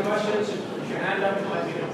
questions, put your hand up and let me know.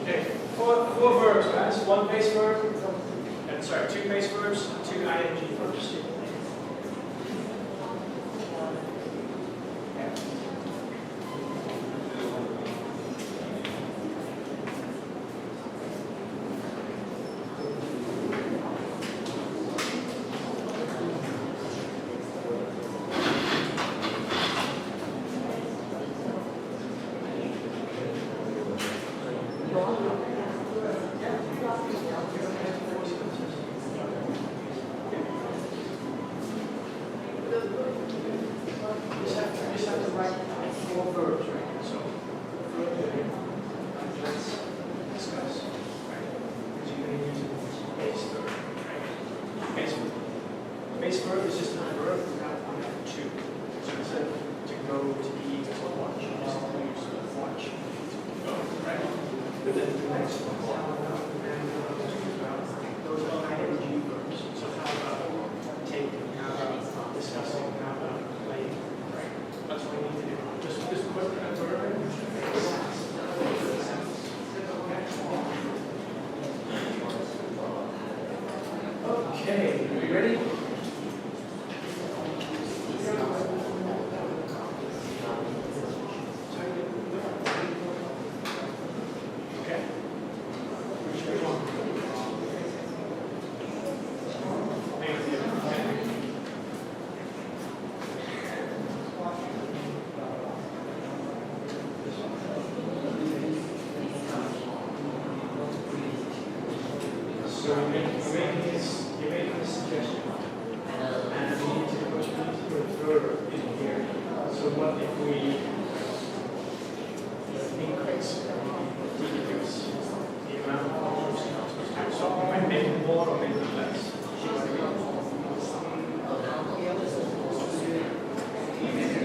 Okay, four verbs, guys. One base verb, two base verbs, two ing verbs. You just have to write four verbs, right? So, let's discuss, right? Because you're going to use a base verb, right? Base verb. Base verb is just a verb without to. So instead of to go, to eat, to watch, you just use watch, go, right? But then the next one, those are ing verbs. So how about taking, how about discussing, how about playing, right? That's what we need to do. Just put a verb. Okay, are you ready? Okay. Which one? Thank you. So you're making this suggestion, and we need to put a verb in here. So what if we increase or decrease the amount of verbs? So we might make it more or make it less. You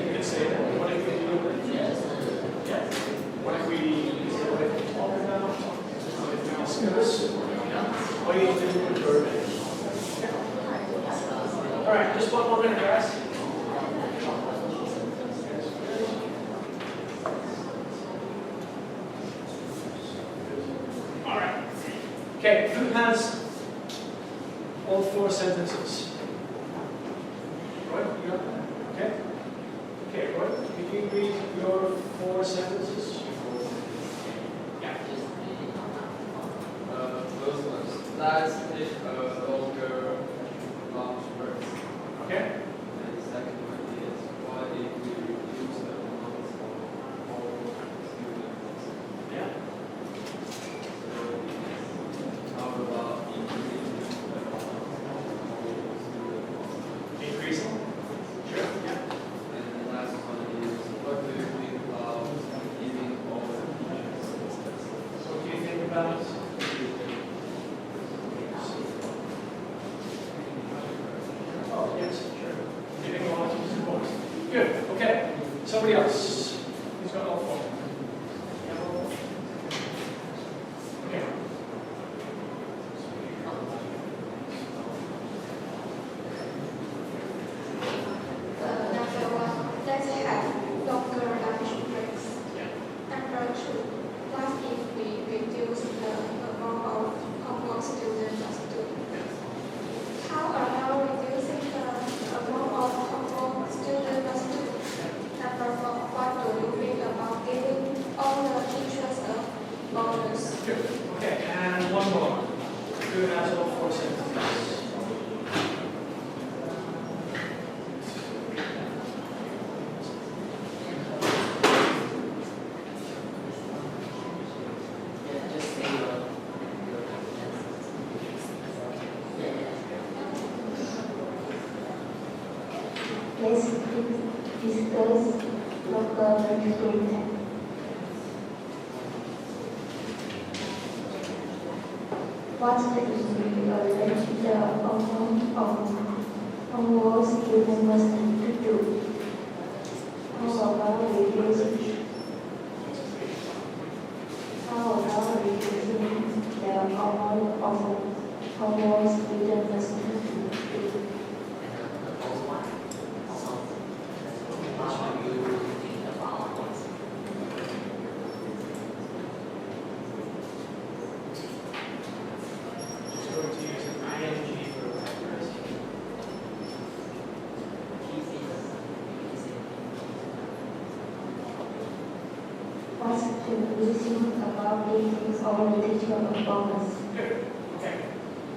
can say that. What if we do what if we talk about? What if we discuss? What do you do with verb? All right, just one more minute, guys. All right. Okay, who has all four sentences? Roy, you got that? Okay. Okay, Roy, could you read your four sentences? Yeah. Those ones. That's if longer launch works. Okay. And the second one is what if we reduce the amount of all students? Yeah. So how about increasing the amount of all students? Increasing? Sure. Yeah. And the last one is what do you think about giving all the What do you think about? Oh, yes, sure. Giving all to support. Good, okay. Somebody else. Who's got all four? Okay. Number one, let's have longer lunch breaks. Number two, what if we reduce the amount of homework students must do? How about reducing the amount of homework students must do? Number four, what Let's discuss local content. What's the related on what students must to do? How about reducing the amount of homework students must do? What's confusing about meetings or the teacher performance? Good. Okay.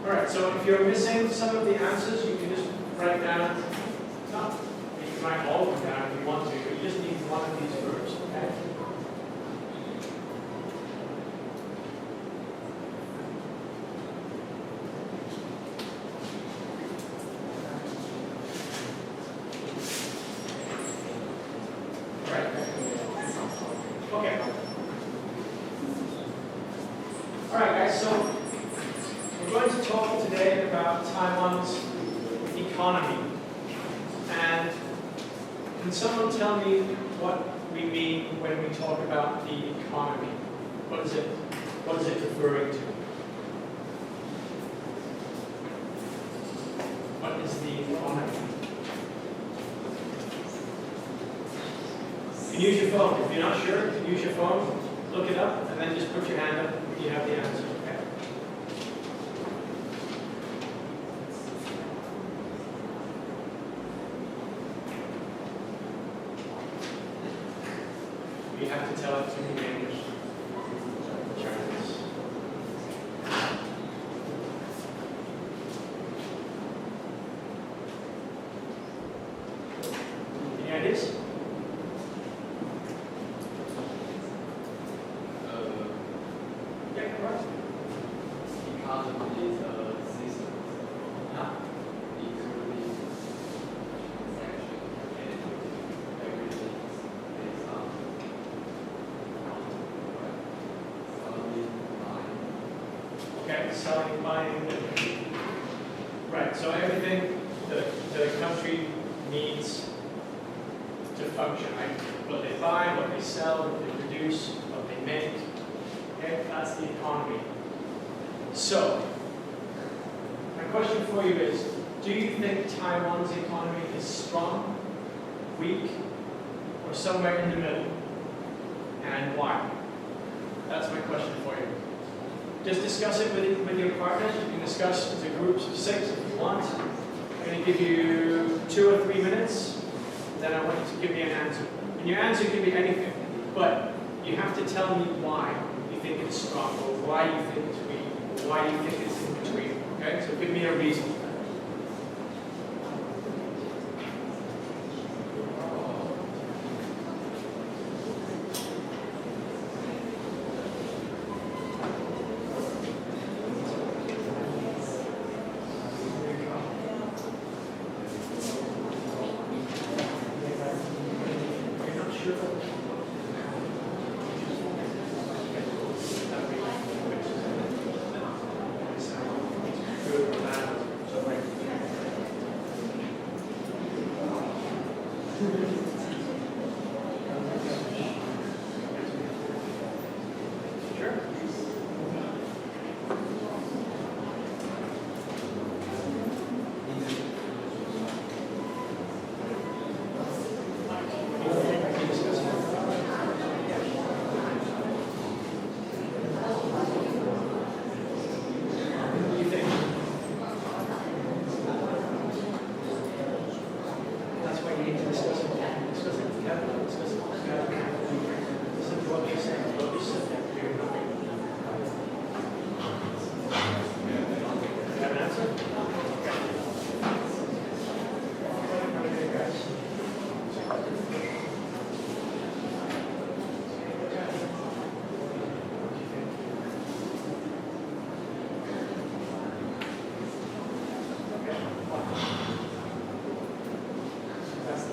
All right. So if you're missing some of the answers, you can just write down. No, you can write all of them down if you want to, but you just need one of these verbs. Okay. Okay. All right, guys, so we're going to talk today about Taiwan's economy. And can someone tell me what we mean when we talk about the economy? What is it referring to? What is the economy? You can use your phone. If you're not sure, you can use your phone, look it up, and then just put your hand up when you have the answer. Okay? You have to tell it to me in English. Chinese. Any ideas? Economy is a system, including transaction and everything based on Selling, buying. Right, so everything the country needs to function, right? What they buy, what they sell, what they produce, what they make. Okay, that's the economy. So, my question for you is, do you think Taiwan's economy is strong, weak, or somewhere in the middle? And why? That's my question for you. Just discuss it with your partners. You can discuss as a groups of 6 if you want. I'm going to give you 2 or 3 minutes. Then I want you to give me an answer. And your answer can be anything, but you have to tell me why you think it's strong, or why you think it's weak, or why you think it's in between. Okay? So give me a reason.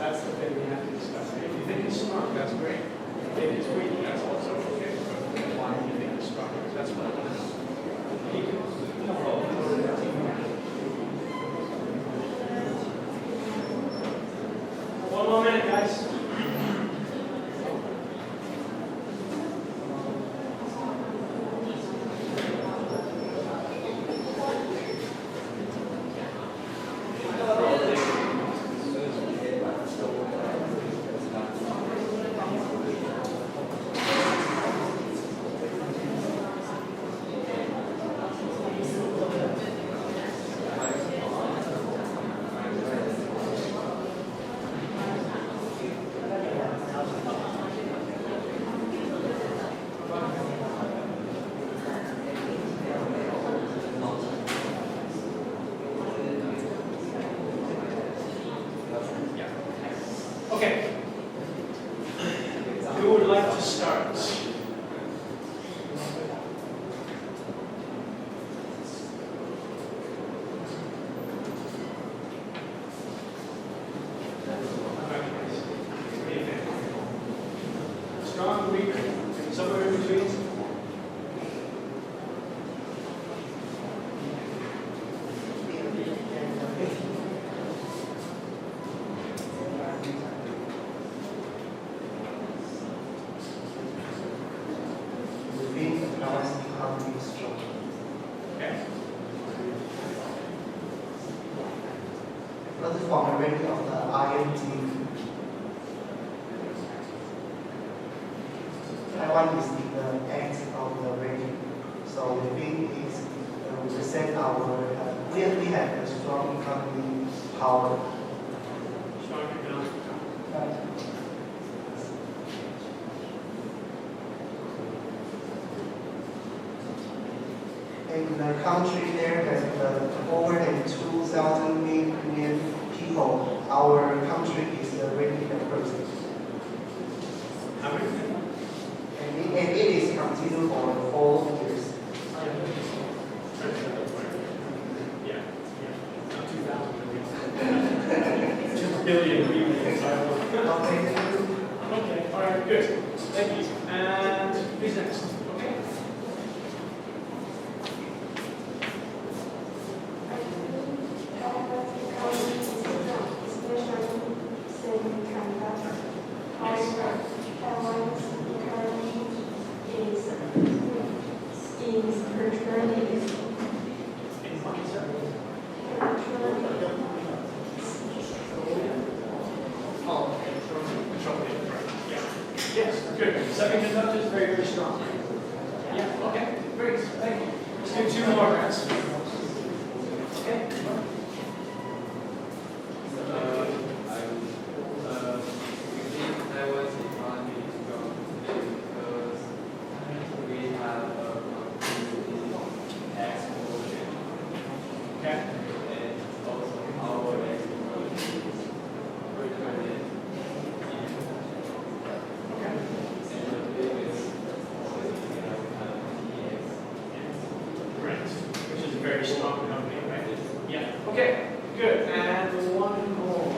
That's the thing we have to discuss. If you think it's strong, that's great. If you think it's weak, that's also okay. But why do you think it's strong? That's what I want to know. One more minute, guys. Okay. Who would like to start? Strong, weak, somewhere in between? Okay. What is from the rating of the INT? Taiwan is in the end of the rating, so we think it's represent our we have a strong economy power. Strong economic power. In the country there has over than 2,000 million people. Our country is the rating the first. How many? And it is continued for 4 years. Yeah, not 2,000 2 billion people in Taiwan. Okay, all right, good. Thank you. And who's next? Okay. Yes, good. Semiconductor is very, very strong. Yeah, okay, great. Thank you. Let's do 2 more rounds. Okay. Taiwan's economy is strong because we have export, Okay. and also our export is returning. Okay. And the biggest we have TX. Right. Which is a very strong company, right? Yeah. Okay. Good. And 1 more.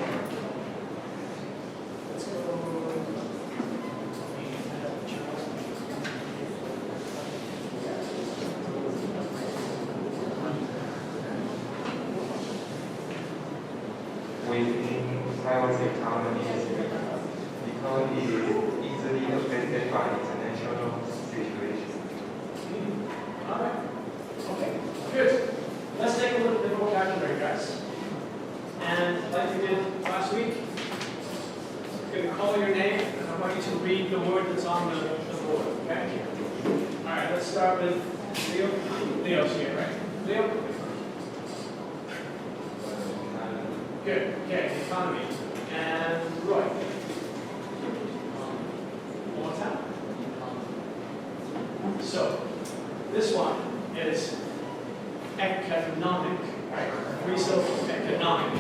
Let's go. We think Taiwan's economy is weak because it is easily affected by international situation. All right. Okay. Good. Let's take a look at the vocabulary, guys. And like we did last week, I'm going to call your name, and I want you to read the word that's on the board. Okay. All right. Let's start with Leo. Leo's here, right? Leo. Good. Okay. Economy. And Roy. One more time. So, this one is economic, right? Three syllables, economic.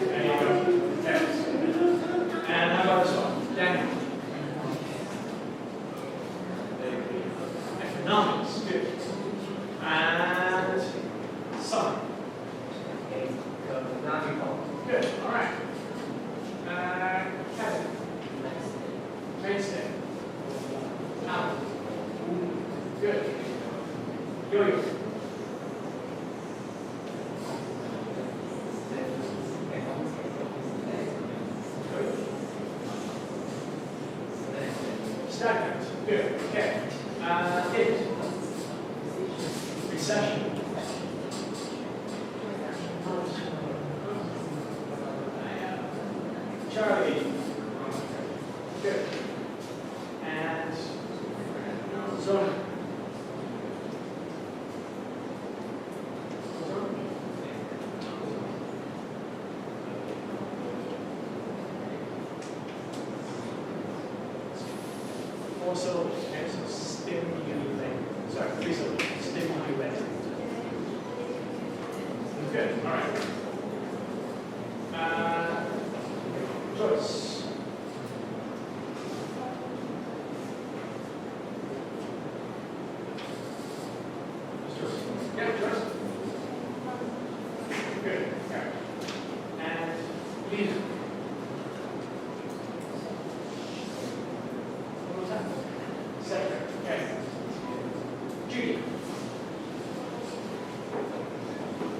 There you go. Yes. And how about this one? Daniel. Economics. Good. And Son. Good. All right. Kevin. Mainstay. Alan. Good. Yo-yo. Stagnant. Good. Okay. It. Recession. Charlie. Good. And Zona. Also, okay, so stimulate. Sorry, three syllables. Stimulate. Good. All right. Joyce. Joyce. Yeah, Joyce. Good. Okay. And Lena. What was that? Second. Okay. Judy.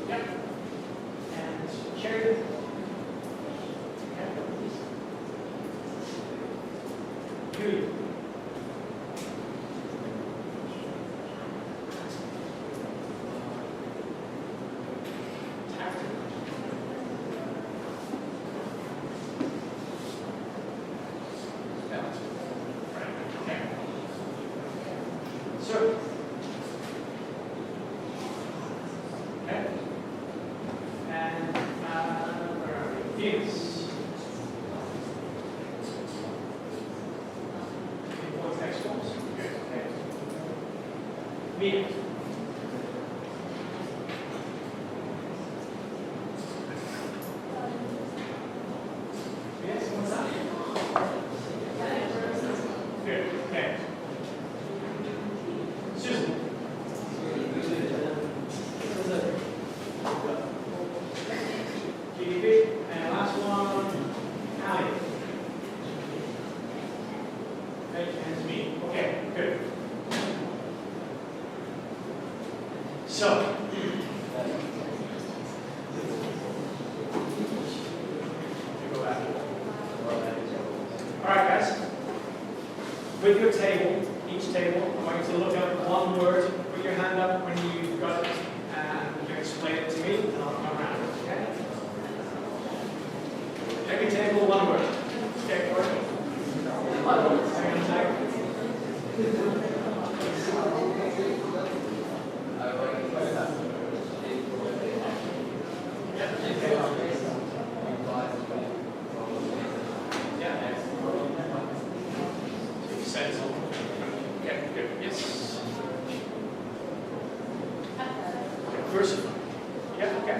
Yep. And Sheridan. Judy. After. Right. Okay. So. Okay. And where are we? Venus. What's next one? Good. Okay. Mia. Yes, what's that? Good. Okay. Susan. GDP. And last one, Allie. Okay, and me. Okay, good. So, go back. All right, guys. With your table, each table, I'm going to look up one word, put your hand up when you've got it, and you can explain it to me, and I'll come around, okay? Every table, one word. Okay, Corey? Hang on a second. Okay, good. Yes. First, yeah, okay.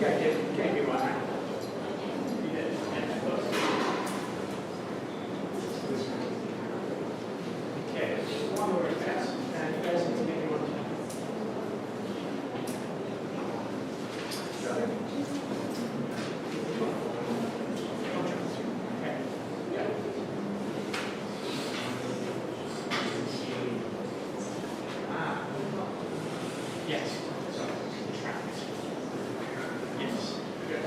Yeah, gave me one, right? You did. Yeah, close. Okay, just one more fast, and you guys can give me one. Okay. Yeah. Yes. So, contract. Yes. Good.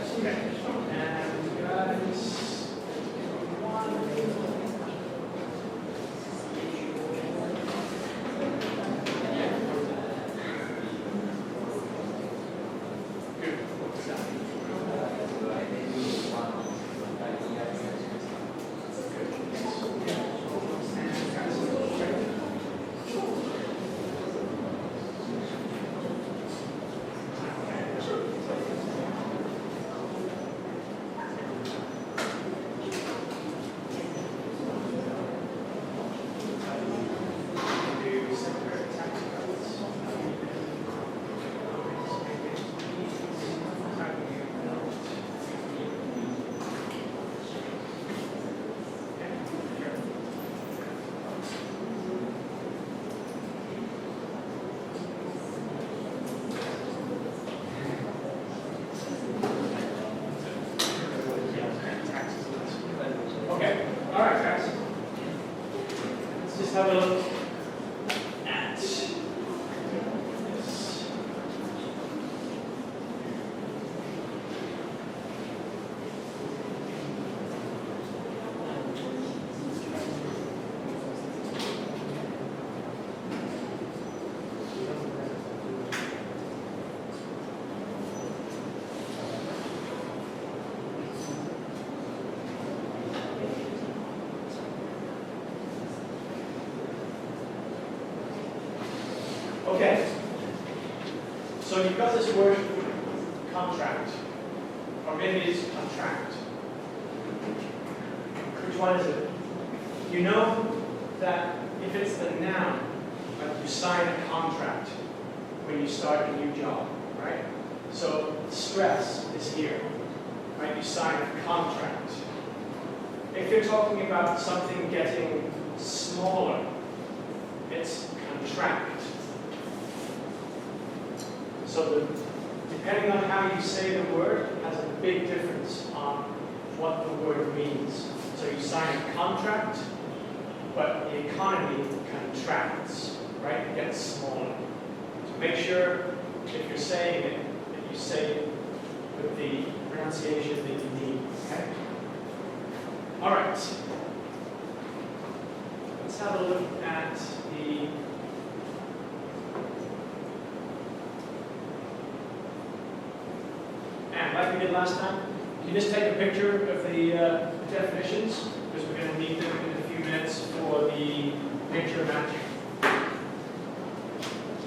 Okay. And guys, good. Okay, all right, guys. Let's just have a look at this. Okay. So you've got this word contract, or maybe it's contract. Which one is it? You know that if it's the noun, like you sign a contract when you start a new job, right? So stress is here, right? You sign a contract. If you're talking about something getting smaller, it's contract. So depending on how you say the word has a big difference on what the word means. So you sign a contract, but the economy contracts, right? It gets smaller. So make sure if you're saying it, that you say it with the pronunciation that you need, okay? All right. Let's have a look at the like we did last time, you just take a picture of the definitions, because we're going to need them in a few minutes for the picture match.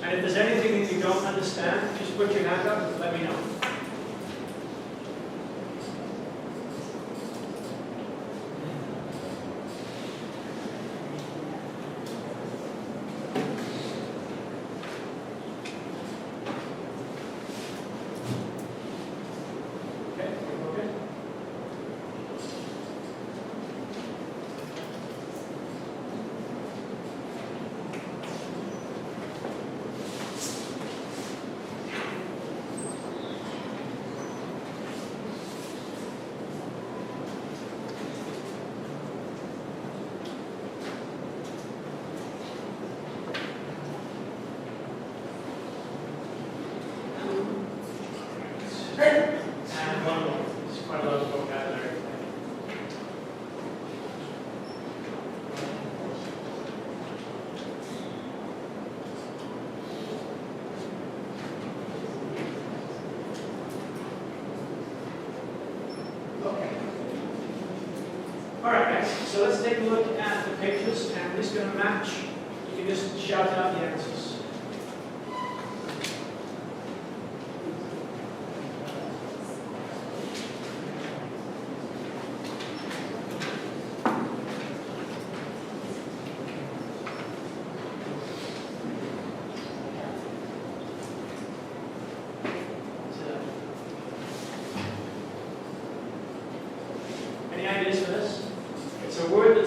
And if there's anything that you don't understand, just put your hand up and let me know. And one more. It's quite a lot of vocabulary. Okay. All right, guys. So let's take a look at the pictures, and we're just going to match. You can just shout out the answers.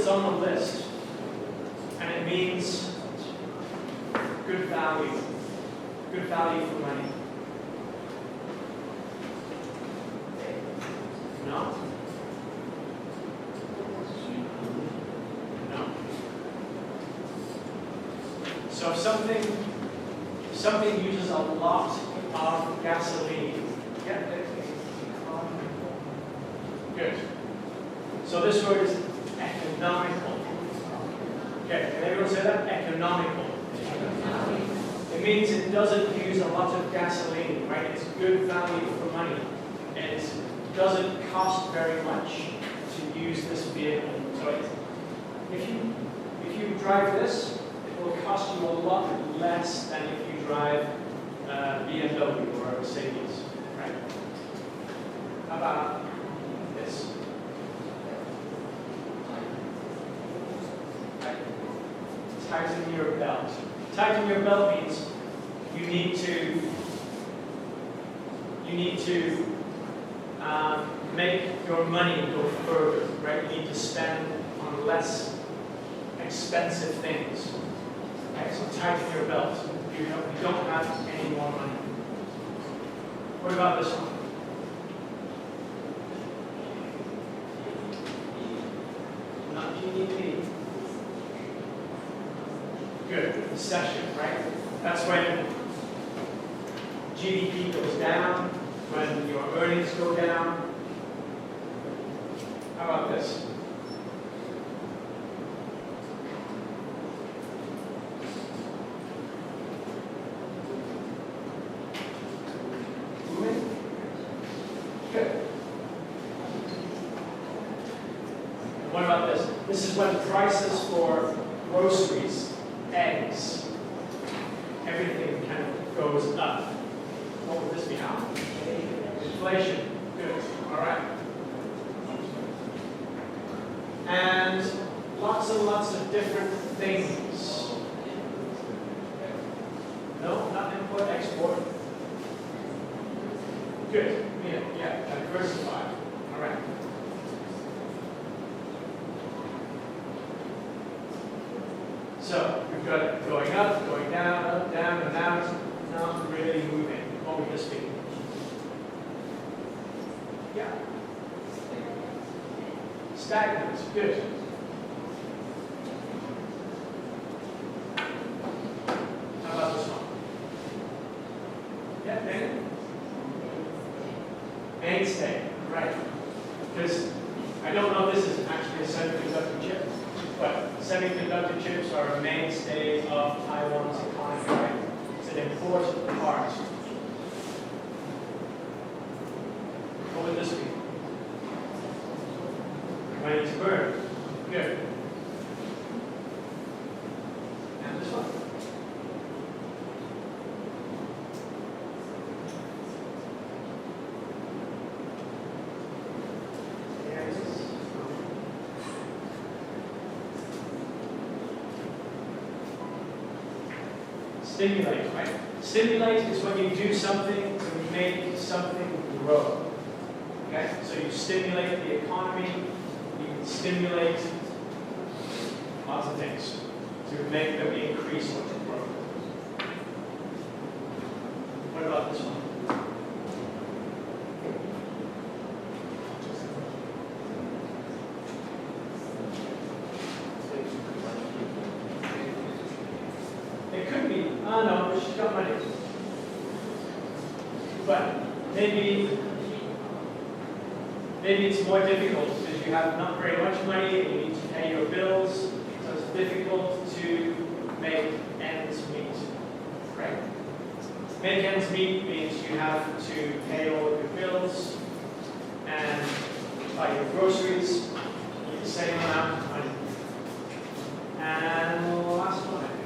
it's on the list, and it means good value for money. No? No. So if something uses a lot of gasoline, good. So this word is economical. Okay, can everyone say that? Economical. It means it doesn't use a lot of gasoline, right? It's good value for money. It doesn't cost very much to use this vehicle. So if you drive this, it will cost you a lot less than if you drive BMW or a Mercedes, right? How about this? Tighten your belt. Tighten your belt means you need to make your money go further, right? You need to spend on less expensive things. Okay, so tighten your belt. You don't have any more money. What about this one? Not GDP. Good. Recession, right? That's when GDP goes down, when your earnings go down. How about this? Good. And what about this? This is when prices for groceries, eggs, everything kind of goes up. What would this be now? Inflation. Good. All right. And lots of different things. No, not import, export. Good. Yeah, diversify. All right. So we've got it going up, going down, up, down, and now it's not really moving. What would this be? Yeah. Stagnant. Good. How about this one? Yeah, Megan? Mainstay. Right. Because I don't know if this is actually a semiconductor chip, but semiconductor chips are a mainstay of Taiwan's economy, right? It's an important part. What would this be? Money to burn. Good. And this one? Stimulate, right? Stimulate is when you do something to make something grow. Okay? So you stimulate the economy, you can stimulate lots of things to make them increase or to grow. What about this one? It could be, oh no, she's got money. But maybe it's more difficult because you have not very much money and you need to pay your bills, so it's difficult to make ends meet, right? Make ends meet means you have to pay all of your bills and buy your groceries, you need the same amount of money. And the last one, I think.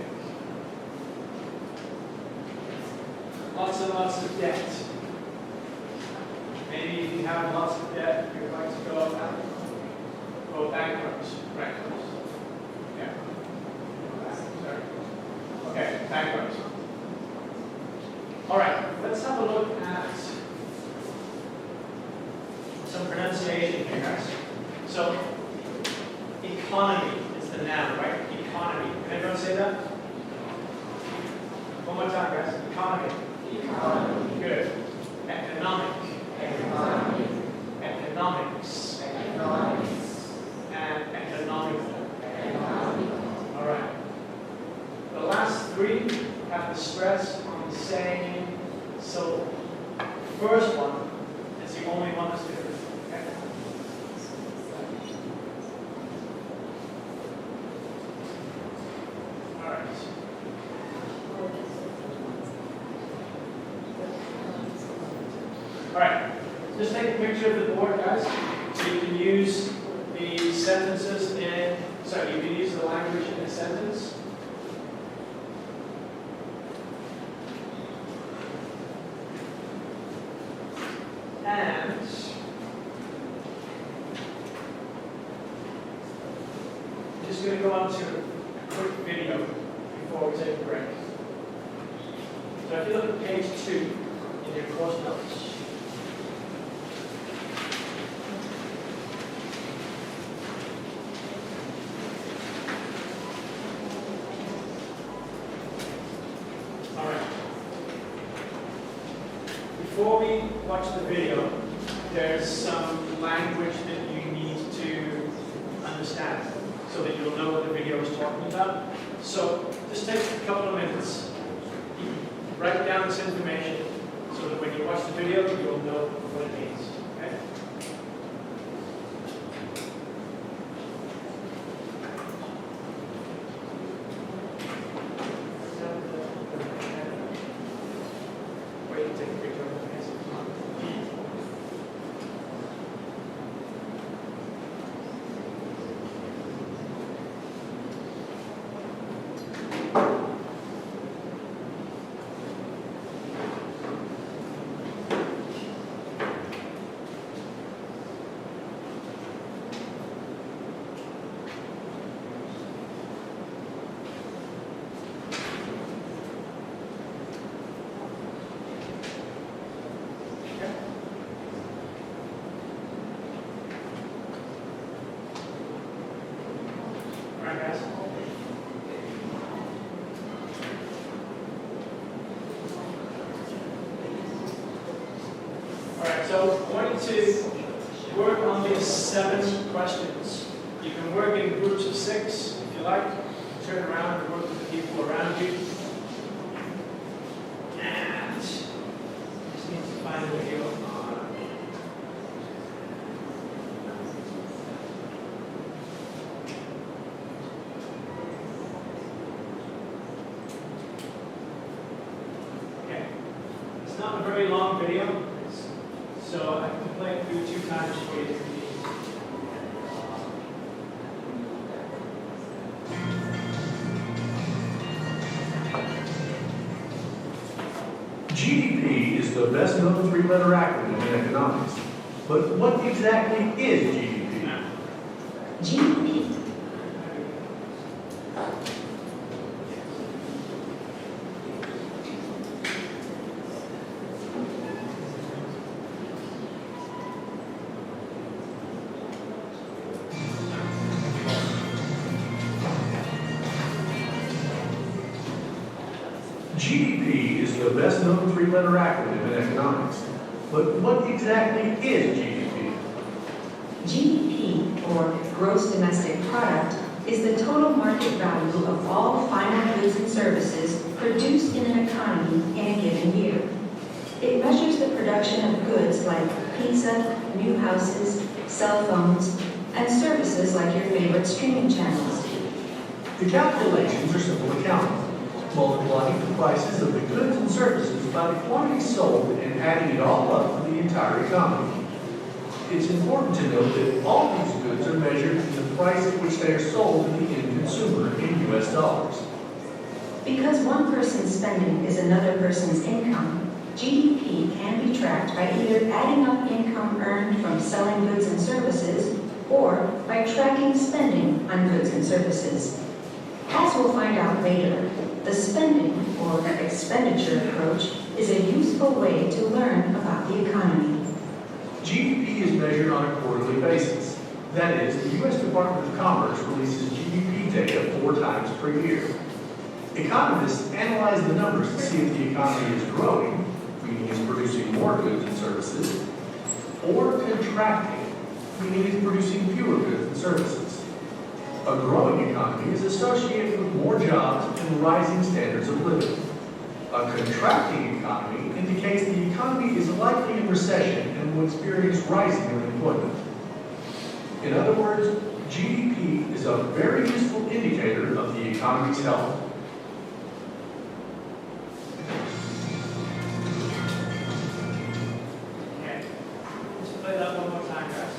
Lots and lots of debt. Maybe if you have lots of debt, you're going to go bankrupt. Right. Yeah. Sorry. Okay, bankrupt. All right, let's have a look at some pronunciation here, guys. So, economy is the noun, right? Economy. Can everyone say that? One more time, guys. Economy. Economy. Good. Economic. Economy. Economics. Economics. And economical. Economical. All right. The last three have the stress on the same syllable. The first one is the only one that's different. Okay? All right. All right. Just take a picture of the board, guys. So you can use the sentences in, sorry, you can use the language in a sentence. And I'm just going to go on to a quick video before we take a break. So if you look at page 2 in your course notes. All right. Before we watch the video, there's some language that you need to understand so that you'll know what the video is talking about. So just take a couple of minutes, write down this information so that when you watch the video, you'll know what it means. Okay? Wait, take a picture of the face. All right, guys. All right, so I want you to work on these 7 questions. You can work in groups of 6 if you like. Turn around and work with the people around you. And just need to find a video on. Okay, it's not a very long video, so I can play it through 2 times for you. GDP is the best known 3-letter acronym in economics. But what exactly is GDP? GDP. GDP is the best known 3-letter acronym in economics. But what exactly is GDP? GDP, or Gross Domestic Product, is the total market value of all final goods and services produced in an economy in a given year. It measures the production of goods like pizza, new houses, cell phones, and services like your favorite streaming channels. The calculations are simple accounting, multiplying the prices of the goods and services by the quantity sold and adding it all up for the entire economy. It's important to note that all these goods are measured in the price at which they are sold to the end consumer in U.S. dollars. Because one person's spending is another person's income, GDP can be tracked by either adding up income earned from selling goods and services or by tracking spending on goods and services. As we'll find out later, the spending or expenditure approach is a useful way to learn about the economy. GDP is measured on a quarterly basis. That is, the U.S. Department of Commerce releases GDP data 4 times per year. Economists analyze the numbers to see if the economy is growing, meaning it's producing more goods and services, or contracting, meaning it's producing fewer goods and services. A growing economy is associated with more jobs and rising standards of living. A contracting economy indicates the economy is likely in recession and will experience rising unemployment. In other words, GDP is a very useful indicator of the economy's health. Okay. Let's play that one more time, guys.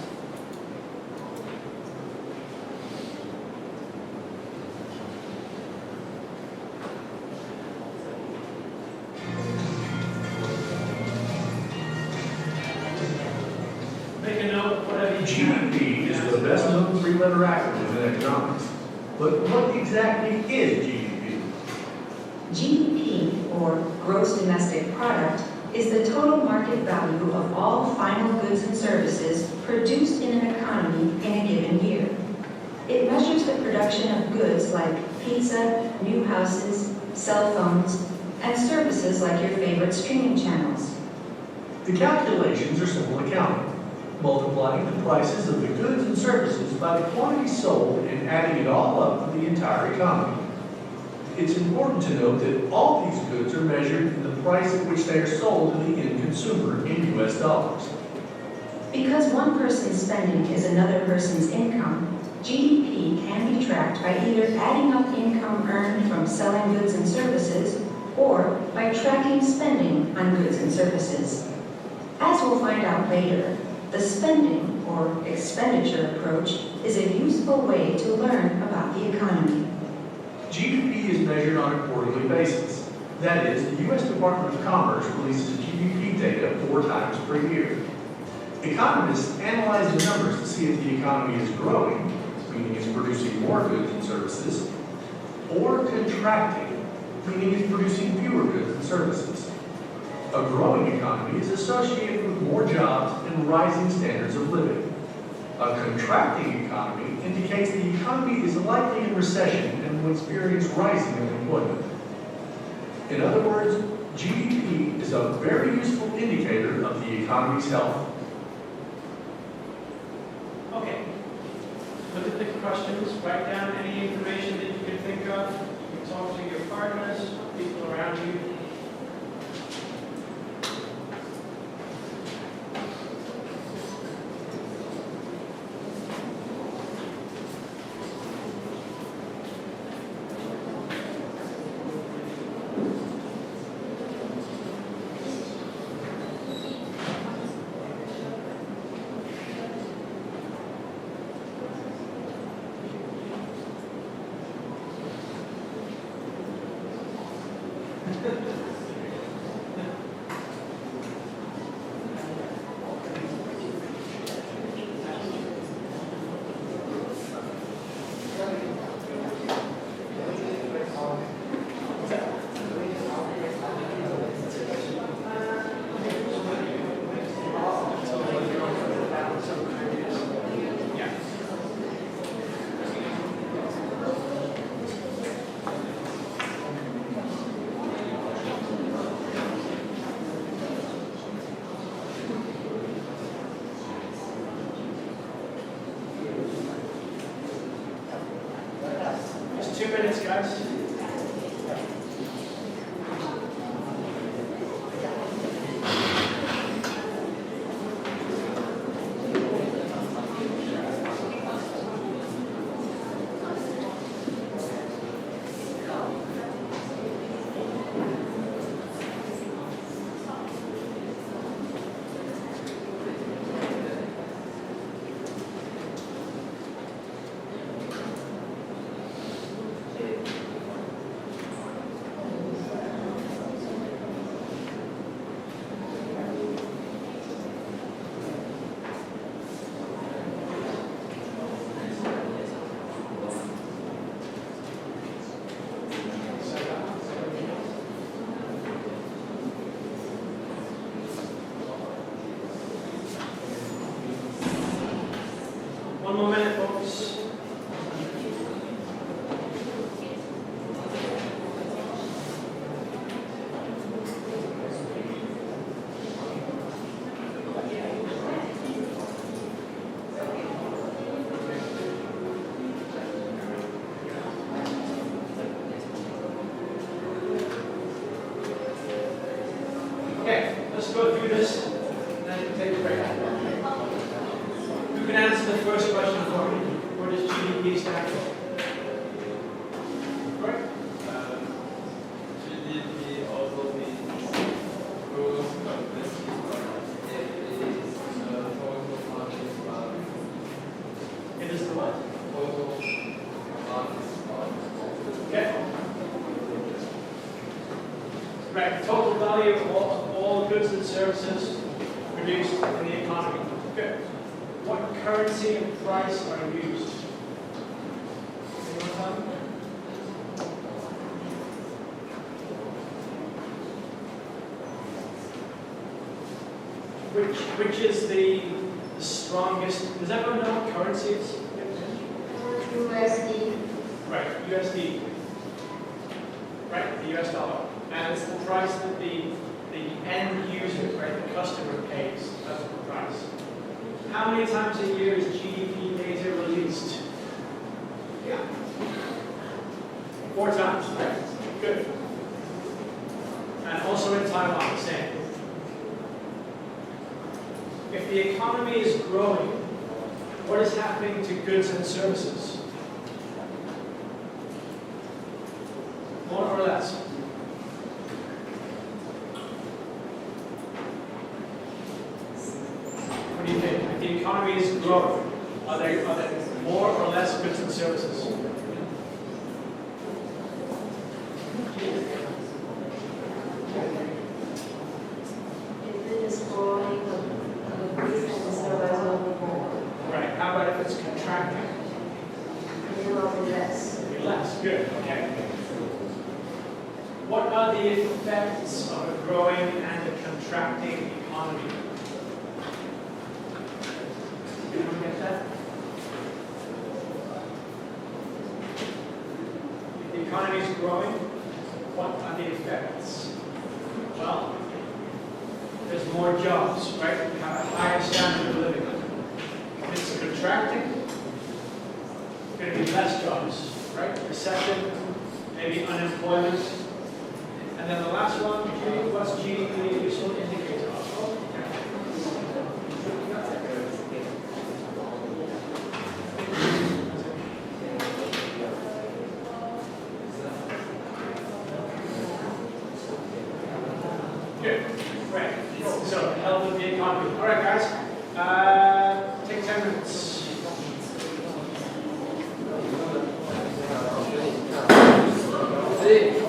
Make a note of whatever you GDP is the best known 3-letter acronym in economics. But what exactly is GDP? GDP, or Gross Domestic Product, is the total market value of all final goods and services produced in an economy in a given year. It measures the production of goods like pizza, new houses, cell phones, and services like your favorite streaming channels. The calculations are simple accounting, multiplying the prices of the goods and services by the quantity sold and adding it all up for the entire economy. It's important to note that all these goods are measured in the price at which they are sold to the end consumer in U.S. dollars. Because one person's spending is another person's income, GDP can be tracked by either adding up income earned from selling goods and services or by tracking spending on goods and services. As we'll find out later, the spending or expenditure approach is a useful way to learn about the economy. GDP is measured on a quarterly basis. That is, the U.S. Department of Commerce releases GDP data 4 times per year. Economists analyze the numbers to see if the economy is growing, meaning it's producing more goods and services, or contracting, meaning it's producing fewer goods and services. A growing economy is associated with more jobs and rising standards of living. A contracting economy indicates the economy is likely in recession and will experience rising unemployment. In other words, GDP is a very useful indicator of the economy's health. Okay. Look at the questions, write down any information that you can think of. You talk to your partners, people around you. Just 2 minutes, guys. One more minute, folks. Okay, let's go through this and then take a break. Who can answer the first question for me? What does GDP stand for? Correct? GDP also means gross domestic product. It is the total market value. It is the what? Total market value. Okay. Right, total value of all goods and services produced in the economy. Good. What currency and price are used? Anyone tell me? Which is the strongest? Does everyone know what currency is? USD. Right, USD. Right, the US dollar. And it's the price that the end user, right, the customer pays. That's the price. How many times a year is GDP data released? Yeah. 4 times, right? Good. And also in Taiwan, same. If the economy is growing, what is happening to goods and services? More or less? What do you think? If the economy is growing, are there more or less goods and services? If it is growing, the goods and services will be more. Right. How about if it's contracting? It will be less. It'll be less. Good. Okay. What are the effects of a growing and a contracting economy? Anyone get that? If the economy is growing, what are the effects? Well, there's more jobs, right? We have a higher standard of living. If it's contracting, it's going to be less jobs, right? Recession, maybe unemployment. And then the last one, what's GDP a useful indicator of? Good. Right. So, health of the economy. All right, guys. Take 10 minutes. See?